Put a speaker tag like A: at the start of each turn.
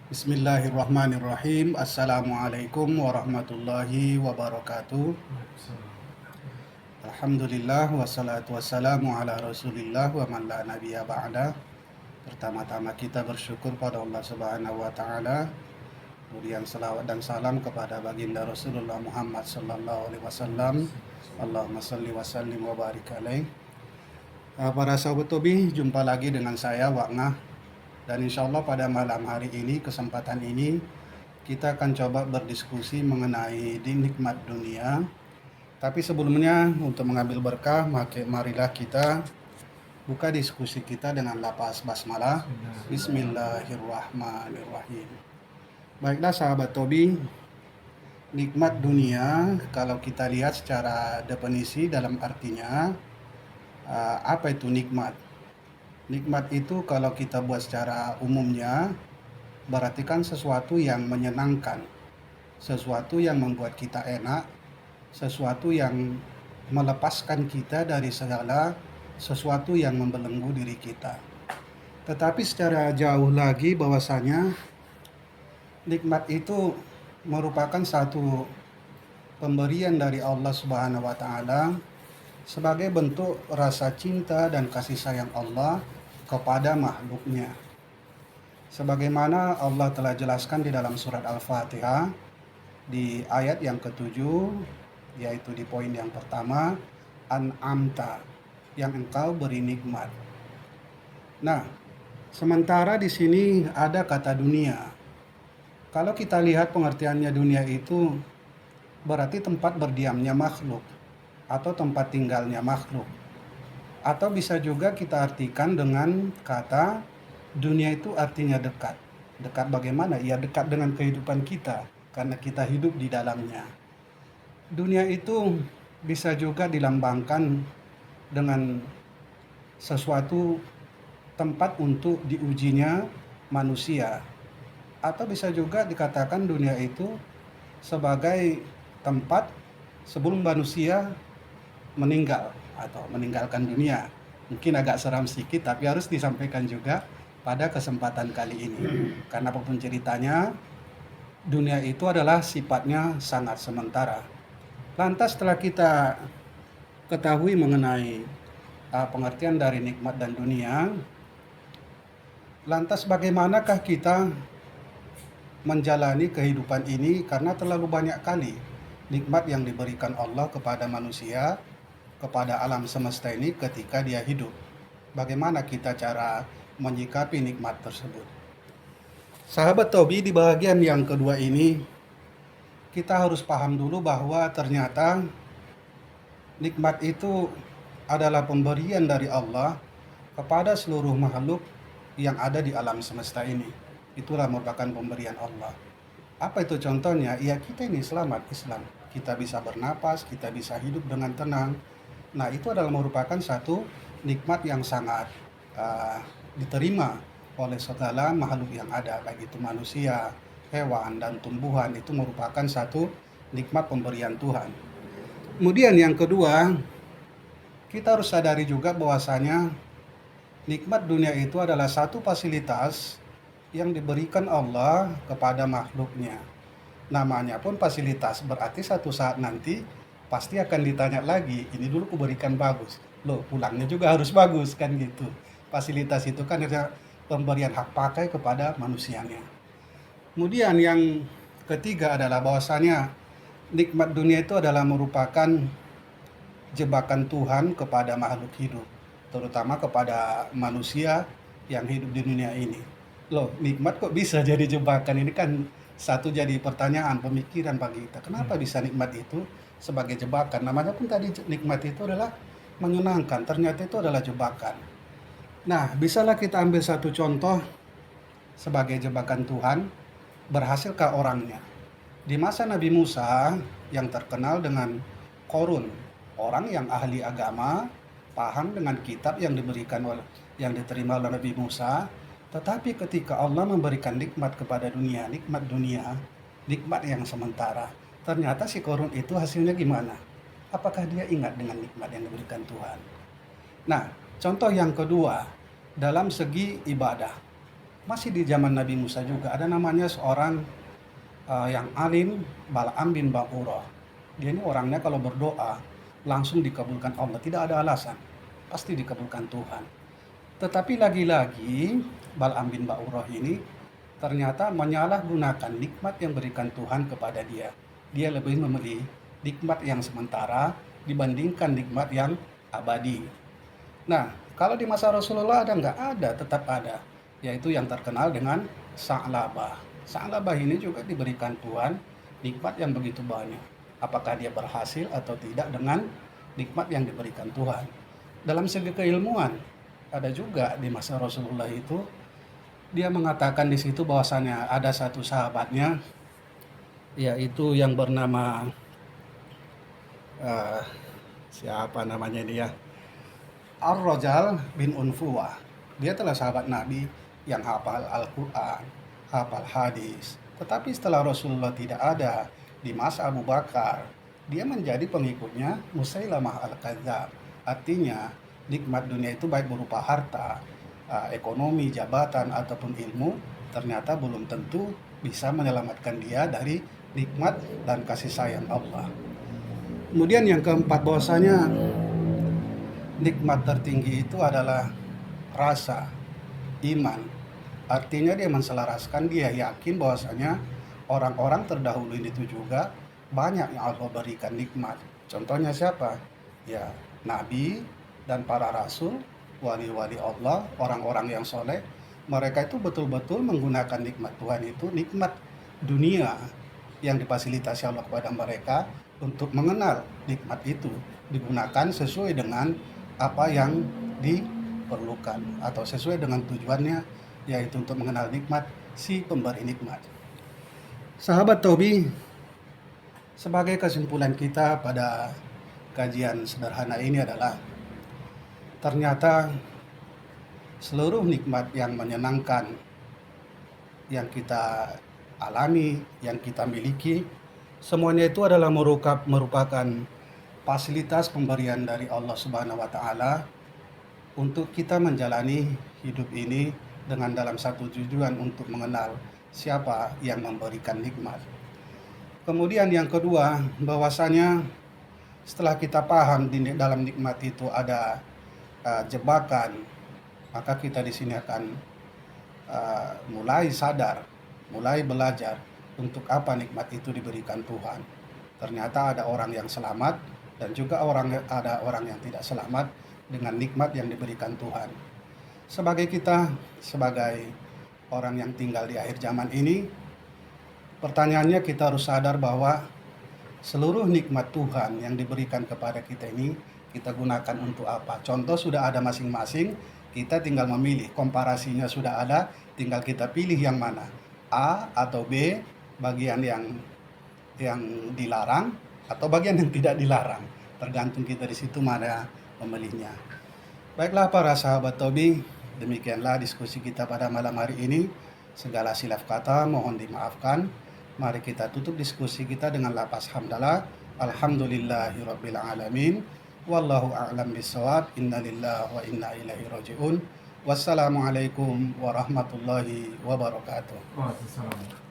A: Bismillahirrahmanirrahim. Assalamualaikum warahmatullahi wabarakatuh. Alhamdulillah wassalatu wassalamu ala rasulillah wa man la nabiyya ba'da. Pertama-tama kita bersyukur pada Allah Subhanahu wa taala. Kemudian salawat dan salam kepada baginda Rasulullah Muhammad sallallahu alaihi wasallam. Allahumma shalli wa sallim wa barik alaih. Para sahabat Tobi, jumpa lagi dengan saya Wa'ngah. Dan insya Allah pada malam hari ini, kesempatan ini, kita akan coba berdiskusi mengenai nikmat dunia. Tapi sebelumnya, untuk mengambil berkah, marilah kita buka diskusi kita dengan lafaz basmalah. Bismillahirrahmanirrahim. Baiklah sahabat Tobi, nikmat dunia kalau kita lihat secara definisi dalam artinya, apa itu nikmat? Nikmat itu kalau kita buat secara umumnya berarti kan sesuatu yang menyenangkan, sesuatu yang membuat kita enak, sesuatu yang melepaskan kita dari segala sesuatu yang membelenggu diri kita. Tetapi secara jauh lagi bahwasanya nikmat itu merupakan satu pemberian dari Allah Subhanahu wa taala sebagai bentuk rasa cinta dan kasih sayang Allah kepada makhluknya. Sebagaimana Allah telah jelaskan di dalam surat Al-Fatihah di ayat yang ke-7, yaitu di poin yang pertama, an'amta, yang engkau beri nikmat. Nah, sementara di sini ada kata dunia. Kalau kita lihat pengertiannya dunia itu berarti tempat berdiamnya makhluk atau tempat tinggalnya makhluk. Atau bisa juga kita artikan dengan kata dunia itu artinya dekat. Dekat bagaimana? Ya dekat dengan kehidupan kita karena kita hidup di dalamnya. Dunia itu bisa juga dilambangkan dengan sesuatu tempat untuk diujinya manusia. Atau bisa juga dikatakan dunia itu sebagai tempat sebelum manusia meninggal atau meninggalkan dunia. Mungkin agak seram sedikit, tapi harus disampaikan juga pada kesempatan kali ini. Karena apapun ceritanya, dunia itu adalah sifatnya sangat sementara. Lantas setelah kita ketahui mengenai pengertian dari nikmat dan dunia, lantas bagaimanakah kita menjalani kehidupan ini, karena terlalu banyak kali nikmat yang diberikan Allah kepada manusia, kepada alam semesta ini ketika dia hidup. Bagaimana kita cara menyikapi nikmat tersebut? Sahabat Tobi, di bagian yang kedua ini kita harus paham dulu bahwa ternyata nikmat itu adalah pemberian dari Allah kepada seluruh makhluk yang ada di alam semesta ini. Itulah merupakan pemberian Allah. Apa itu contohnya? Ya kita ini selamat Islam. Kita bisa bernapas, kita bisa hidup dengan tenang. Nah itu adalah merupakan satu nikmat yang sangat diterima oleh segala makhluk yang ada, baik itu manusia, hewan, dan tumbuhan. Itu merupakan satu nikmat pemberian Tuhan. Kemudian yang kedua, kita harus sadari juga bahwasanya nikmat dunia itu adalah satu fasilitas yang diberikan Allah kepada makhluknya. Namanya pun fasilitas, berarti satu saat nanti pasti akan ditanya lagi, ini dulu kuberikan bagus, loh pulangnya juga harus bagus kan gitu. Fasilitas itu kan ada pemberian hak pakai kepada manusianya. Kemudian yang ketiga adalah bahwasanya nikmat dunia itu adalah merupakan jebakan Tuhan kepada makhluk hidup, terutama kepada manusia yang hidup di dunia ini. Loh, nikmat kok bisa jadi jebakan? Ini kan satu jadi pertanyaan, pemikiran bagi kita. Kenapa bisa nikmat itu sebagai jebakan? Namanya pun tadi nikmat itu adalah menyenangkan, ternyata itu adalah jebakan. Nah, bisalah kita ambil satu contoh sebagai jebakan Tuhan, berhasilkah orangnya? Di masa Nabi Musa yang terkenal dengan Korun, orang yang ahli agama, paham dengan kitab yang diterima oleh Nabi Musa, tetapi ketika Allah memberikan nikmat kepada dunia, nikmat yang sementara, ternyata si Korun itu hasilnya gimana? Apakah dia ingat dengan nikmat yang diberikan Tuhan? Nah, contoh yang kedua, dalam segi ibadah. Masih di zaman Nabi Musa juga ada namanya seorang yang alim, Bal'am bin Ba'urah. Dia ini orangnya kalau berdoa langsung dikabulkan Allah, tidak ada alasan, pasti dikabulkan Tuhan. Tetapi lagi-lagi Bal'am bin Ba'urah ini ternyata menyalahgunakan nikmat yang berikan Tuhan kepada dia. Dia lebih memilih nikmat yang sementara dibandingkan nikmat yang abadi. Nah, kalau di masa Rasulullah ada nggak? Ada, tetap ada. Yaitu yang terkenal dengan Sa'labah. Sa'labah ini juga diberikan Tuhan nikmat yang begitu banyak. Apakah dia berhasil atau tidak dengan nikmat yang diberikan Tuhan. Dalam segi keilmuan, ada juga di masa Rasulullah itu, dia mengatakan di situ bahwasannya ada satu sahabatnya, yaitu yang bernama, eh, siapa namanya dia? Ar-Rajal bin Unfuwah. Dia telah sahabat Nabi yang hafal Al-Quran, hafal hadis. Tetapi setelah Rasulullah tidak ada di masa Abu Bakar, dia menjadi pengikutnya Musailamah Al-Kadzab. Artinya nikmat dunia itu baik berupa harta, ekonomi, jabatan, ataupun ilmu, ternyata belum tentu bisa menyelamatkan dia dari nikmat dan kasih sayang Allah. Kemudian yang keempat, bahwasanya nikmat tertinggi itu adalah rasa iman. Artinya dia menselaraskan, dia yakin bahwasanya orang-orang terdahulu itu juga banyak yang Allah berikan nikmat. Contohnya siapa? Ya, Nabi dan para rasul, wali-wali Allah, orang-orang yang soleh. Mereka itu betul-betul menggunakan nikmat Tuhan itu, nikmat dunia yang difasilitasi Allah kepada mereka, untuk mengenal nikmat itu digunakan sesuai dengan apa yang diperlukan atau sesuai dengan tujuannya, yaitu untuk mengenal nikmat si pemberi nikmat. Sahabat Tobi, sebagai kesimpulan kita pada kajian sederhana ini adalah, ternyata seluruh nikmat yang menyenangkan yang kita alami, yang kita miliki, semuanya itu adalah merupakan fasilitas pemberian dari Allah Subhanahu wa Ta'ala untuk kita menjalani hidup ini dengan dalam satu tujuan, untuk mengenal siapa yang memberikan nikmat. Kemudian yang kedua, bahwasanya setelah kita paham di dalam nikmat itu ada jebakan, maka kita di sini akan mulai sadar, mulai belajar untuk apa nikmat itu diberikan Tuhan. Ternyata ada orang yang selamat dan juga ada orang yang tidak selamat dengan nikmat yang diberikan Tuhan. Sebagai kita, sebagai orang yang tinggal di akhir zaman ini, pertanyaannya kita harus sadar bahwa seluruh nikmat Tuhan yang diberikan kepada kita ini, kita gunakan untuk apa? Contoh sudah ada masing-masing, kita tinggal memilih, komparasinya sudah ada, tinggal kita pilih yang mana, A atau B, bagian yang dilarang atau bagian yang tidak dilarang. Tergantung kita di situ mana memilihnya. Baiklah para sahabat Tobi, demikianlah diskusi kita pada malam hari ini. Segala silap kata mohon dimaafkan. Mari kita tutup diskusi kita dengan lafaz hamdalah. Alhamdulillahirabbil alamin. Wallahu a'lam bishawab. Innalillahi wa inna ilaihi rajiun. Wassalamualaikum warahmatullahi wabarakatuh.
B: Waalaikumsalam.